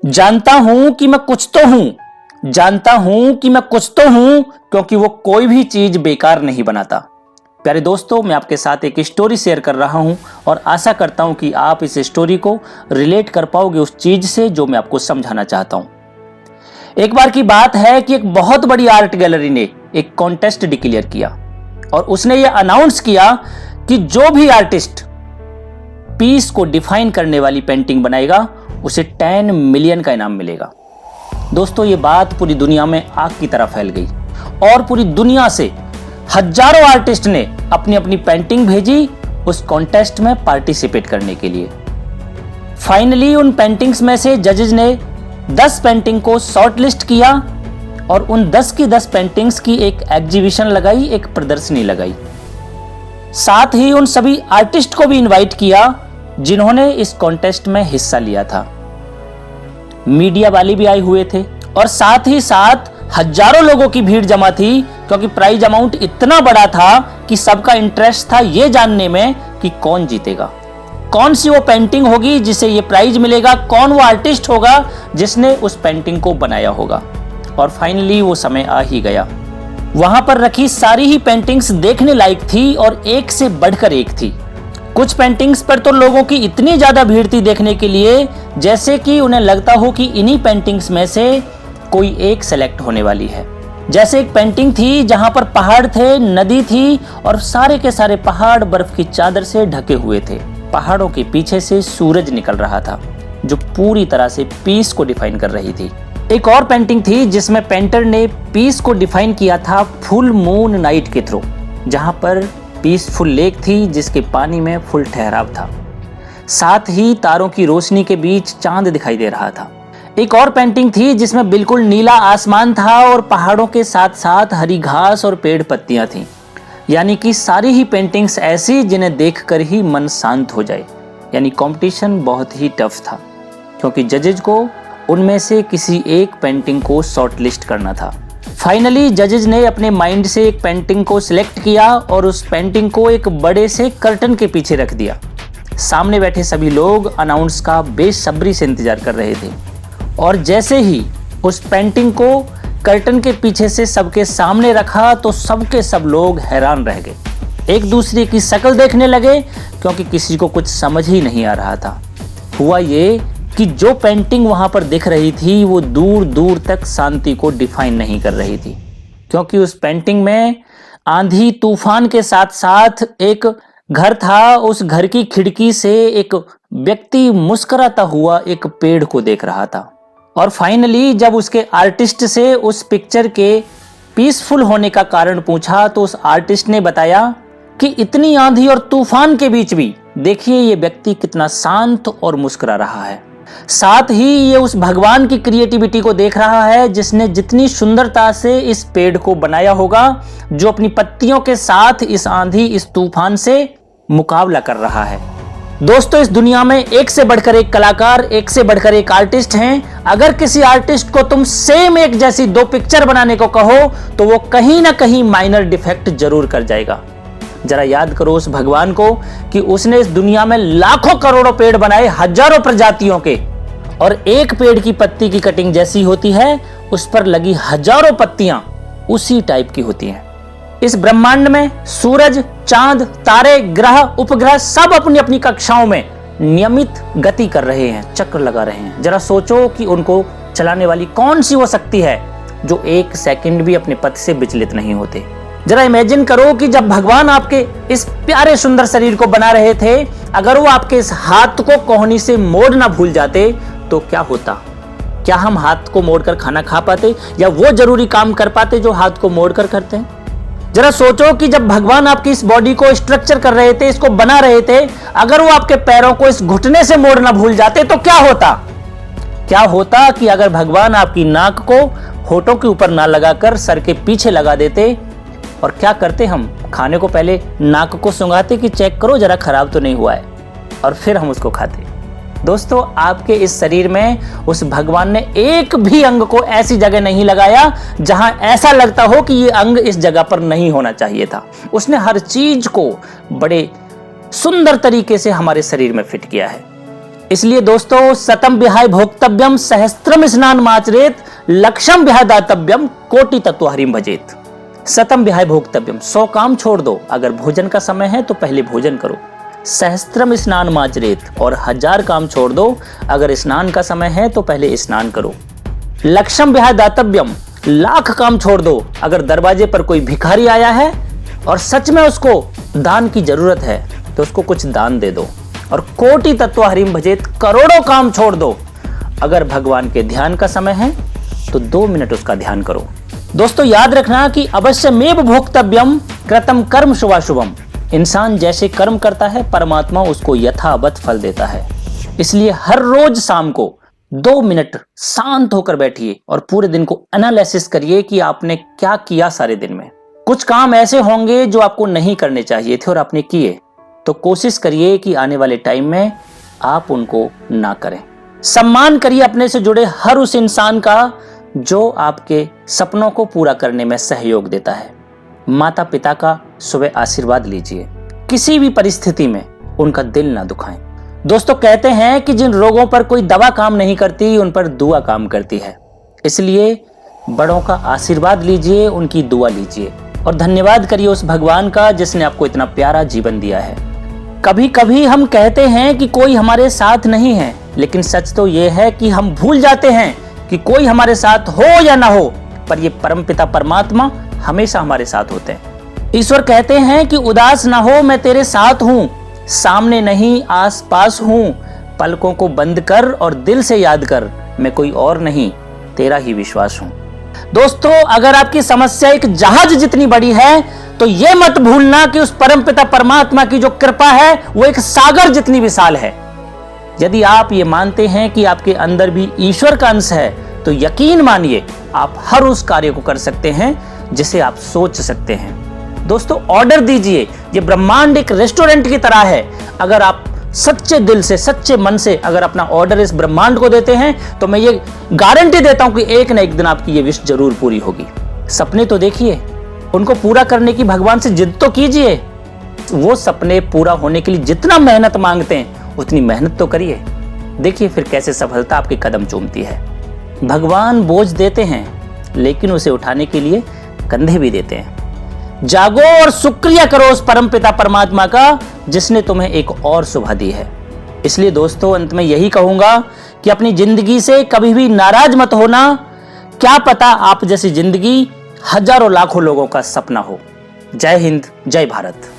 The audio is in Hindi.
जानता हूं कि मैं कुछ तो हूं, जानता हूं कि मैं कुछ तो हूं, क्योंकि वो कोई भी चीज बेकार नहीं बनाता। प्यारे दोस्तों, मैं आपके साथ एक स्टोरी शेयर कर रहा हूं और आशा करता हूं कि आप इस स्टोरी को रिलेट कर पाओगे उस चीज से जो मैं आपको समझाना चाहता हूं। एक बार की बात है कि एक बहुत बड़ी आर्ट गैलरी ने एक कॉन्टेस्ट डिक्लेयर किया और उसने ये अनाउंस किया कि जो भी आर्टिस्ट पीस को डिफाइन करने वाली पेंटिंग बनाएगा उसे 10 मिलियन का इनाम मिलेगा। दोस्तों, ये बात पूरी दुनिया में आग की तरह फैल गई और पूरी दुनिया से हजारों आर्टिस्ट ने अपनी अपनी पेंटिंग भेजी उस कॉन्टेस्ट में पार्टिसिपेट करने के लिए। फाइनली उन पेंटिंग्स में से जजेस ने 10 पेंटिंग को शॉर्टलिस्ट किया और उन 10 की 10 पेंटिंग्स की एक एग्जीबिशन लगाई, एक प्रदर्शनी लगाई। साथ ही उन सभी आर्टिस्ट को भी इनवाइट किया जिन्होंने इस कॉन्टेस्ट में हिस्सा लिया था। मीडिया वाले भी आए हुए थे और साथ ही साथ हजारों लोगों की भीड़ जमा थी, क्योंकि प्राइज अमाउंट इतना बड़ा था कि सबका इंटरेस्ट था ये जानने में कि कौन जीतेगा, कौन सी वो पेंटिंग होगी जिसे ये प्राइज मिलेगा, कौन वो आर्टिस्ट होगा जिसने उस पेंटिंग को बनाया होगा। और फाइनली वो समय आ ही गया। वहां पर रखी सारी ही पेंटिंग्स देखने लायक थी और एक से बढ़कर एक थी। कुछ पेंटिंग्स पर तो लोगों की इतनी ज्यादा भीड़ थी देखने के लिए, जैसे कि उन्हें लगता हो कि इन्हीं पेंटिंग्स में से कोई एक सेलेक्ट होने वाली है। जैसे एक पेंटिंग थी जहां पर पहाड़ थे, नदी थी और सारे के सारे पहाड़ बर्फ की चादर से ढके हुए थे। पहाड़ों के पीछे से सूरज निकल रहा था जो पूरी तरह से पीस को डिफाइन कर रही थी। एक और पेंटिंग थी जिसमें पेंटर ने पीस को डिफाइन किया था फुल मून नाइट के थ्रू, जहां पर पीसफुल लेक थी जिसके पानी में फुल ठहराव था। साथ ही तारों की रोशनी के बीच चांद दिखाई दे रहा था। एक और पेंटिंग थी जिसमें बिल्कुल नीला आसमान था और पहाड़ों के साथ साथ हरी घास और पेड़ पत्तियां थीं। यानी कि सारी ही पेंटिंग्स ऐसी जिन्हें देखकर ही मन शांत हो जाए। यानी कंपटीशन बहुत ही टफ था, क्योंकि जजेज को उनमें से किसी एक पेंटिंग को शॉर्टलिस्ट करना था। फाइनली जजेज ने अपने माइंड से एक पेंटिंग को सिलेक्ट किया और उस पेंटिंग को एक बड़े से कर्टन के पीछे रख दिया। सामने बैठे सभी लोग अनाउंस का बेसब्री से इंतजार कर रहे थे और जैसे ही उस पेंटिंग को कर्टन के पीछे से सबके सामने रखा तो सबके सब लोग हैरान रह गए, एक दूसरे की शक्ल देखने लगे, क्योंकि किसी को कुछ समझ ही नहीं आ रहा था। हुआ ये कि जो पेंटिंग वहां पर दिख रही थी वो दूर दूर तक शांति को डिफाइन नहीं कर रही थी, क्योंकि उस पेंटिंग में आंधी तूफान के साथ साथ एक घर था। उस घर की खिड़की से एक व्यक्ति मुस्कुराता हुआ एक पेड़ को देख रहा था। और फाइनली जब उसके आर्टिस्ट से उस पिक्चर के पीसफुल होने का कारण पूछा तो उस आर्टिस्ट ने बताया कि इतनी आंधी और तूफान के बीच भी देखिए ये व्यक्ति कितना शांत और मुस्कुरा रहा है। साथ ही ये उस भगवान की क्रिएटिविटी को देख रहा है जिसने जितनी सुंदरता से इस पेड़ को बनाया होगा, जो अपनी पत्तियों के साथ इस आंधी इस तूफान से मुकाबला कर रहा है। दोस्तों, इस दुनिया में एक से बढ़कर एक कलाकार, एक से बढ़कर एक आर्टिस्ट हैं। अगर किसी आर्टिस्ट को तुम सेम एक जैसी 2 पिक्चर बनाने को कहो तो वो कहीं ना कहीं माइनर डिफेक्ट जरूर कर जाएगा। जरा याद करो उस भगवान को कि उसने इस दुनिया में लाखों करोड़ों पेड़ बनाए, हजारों प्रजातियों के, और एक पेड़ की पत्ती की कटिंग जैसी होती है उस पर लगी हजारों पत्तियां उसी टाइप की होती हैं। इस ब्रह्मांड में सूरज, चांद, तारे, ग्रह, उपग्रह सब अपनी अपनी कक्षाओं में नियमित गति कर रहे हैं, चक्र लगा रहे हैं। जरा सोचो कि उनको चलाने वाली कौन सी वो शक्ति है जो एक सेकंड भी अपने पथ से विचलित नहीं होते। जरा इमेजिन करो कि जब भगवान आपके इस प्यारे सुंदर शरीर को बना रहे थे, अगर वो आपके इस हाथ को कोहनी से मोड़ ना भूल जाते तो क्या होता? क्या हम हाथ को मोड़कर खाना खा पाते या वो जरूरी काम कर पाते जो हाथ को मोड़कर करते हैं? जरा सोचो कि जब भगवान आपकी इस बॉडी को स्ट्रक्चर कर रहे थे, इसको बना रहे थे, अगर वो आपके पैरों को इस घुटने से मोड़ना भूल जाते तो क्या होता? क्या होता कि अगर भगवान आपकी नाक को होठों के ऊपर ना लगाकर सर के पीछे लगा देते? और क्या करते हम? खाने को पहले नाक को सूंघाते कि चेक करो जरा खराब तो नहीं हुआ है, और फिर हम उसको खाते। दोस्तों, आपके इस शरीर में उस भगवान ने एक भी अंग को ऐसी जगह नहीं लगाया जहां ऐसा लगता हो कि ये अंग इस जगह पर नहीं होना चाहिए था। उसने हर चीज को बड़े सुंदर तरीके से हमारे शरीर में फिट किया है। इसलिए दोस्तों सतम विहाय भोक्तव्यम सहस्त्रम स्नान माचरेत लक्षम विहाय दातव्यम कोटि तत्व हरिम भजेत। सतम विहाय भोक्तव्यम 100 काम छोड़ दो। अगर भोजन का समय है तो पहले भोजन करो। सहस्त्रम स्नान माचरेत और 1000 काम छोड़ दो। अगर स्नान का समय है तो पहले स्नान करो। लक्षम विहाय दातव्यम 1,00,000 काम छोड़ दो। अगर दरवाजे पर कोई भिखारी आया है और सच में उसको दान की जरूरत है तो उसको कुछ दान दे दो। और कोटि तत्व हरिम भजेत करोड़ों काम छोड़ दो। अगर भगवान के ध्यान का समय है तो 2 मिनट उसका ध्यान करो। दोस्तों याद रखना कि अवश्यमेव भोक्तव्यम कृतम कर्म शुभाशुभम। इंसान जैसे कर्म करता है परमात्मा उसको यथावत फल देता है। इसलिए हर रोज शाम को 2 मिनट शांत होकर बैठिए और पूरे दिन को एनालिसिस करिए कि आपने क्या किया सारे दिन में। कुछ काम ऐसे होंगे जो आपको नहीं करने चाहिए थे और आपने किए, तो कोशिश करिए कि आने वाले टाइम में आप उनको ना करें। सम्मान करिए अपने से जुड़े हर उस इंसान का जो आपके सपनों को पूरा करने में सहयोग देता है। माता पिता का सुबह आशीर्वाद लीजिए। किसी भी परिस्थिति में उनका दिल ना दुखाएं। दोस्तों कहते हैं कि जिन रोगों पर कोई दवा काम नहीं करती उन पर दुआ काम करती है। इसलिए बड़ों का आशीर्वाद लीजिए, उनकी दुआ लीजिए और धन्यवाद करिए उस भगवान का जिसने आपको इतना प्यारा जीवन दिया है। कभी कभी हम कहते हैं कि कोई हमारे साथ नहीं है, लेकिन सच तो यह है कि हम भूल जाते हैं कि कोई हमारे साथ हो या ना हो, पर ये परमपिता परमात्मा हमेशा हमारे साथ होते हैं। ईश्वर कहते हैं कि उदास ना हो, मैं तेरे साथ हूं, सामने नहीं आस पास हूं। पलकों को बंद कर और दिल से याद कर, मैं कोई और नहीं तेरा ही विश्वास हूं। दोस्तों अगर आपकी समस्या एक जहाज जितनी बड़ी है तो यह मत भूलना कि उस परमपिता परमात्मा की जो कृपा है वो एक सागर जितनी विशाल है। यदि आप ये मानते हैं कि आपके अंदर भी ईश्वर का अंश है तो यकीन मानिए आप हर उस कार्य को कर सकते हैं जिसे आप सोच सकते हैं। दोस्तों ऑर्डर दीजिए। ये ब्रह्मांड एक रेस्टोरेंट की तरह है। अगर आप सच्चे दिल से सच्चे मन से अगर अपना ऑर्डर इस ब्रह्मांड को देते हैं तो मैं ये गारंटी देता हूं कि एक न एक दिन आपकी ये विश जरूर पूरी होगी। सपने तो देखिए, उनको पूरा करने की भगवान से जिद तो कीजिए। वो सपने पूरा होने के लिए जितना मेहनत मांगते हैं उतनी मेहनत तो करिए। देखिए फिर कैसे सफलता आपके कदम चूमती है। भगवान बोझ देते हैं लेकिन उसे उठाने के लिए कंधे भी देते हैं। जागो और शुक्रिया करो उस परमपिता परमात्मा का जिसने तुम्हें एक और सुबह दी है। इसलिए दोस्तों अंत में यही कहूंगा कि अपनी जिंदगी से कभी भी नाराज मत होना। क्या पता आप जैसी जिंदगी हजारों लाखों लोगों का सपना हो। जय हिंद, जय भारत।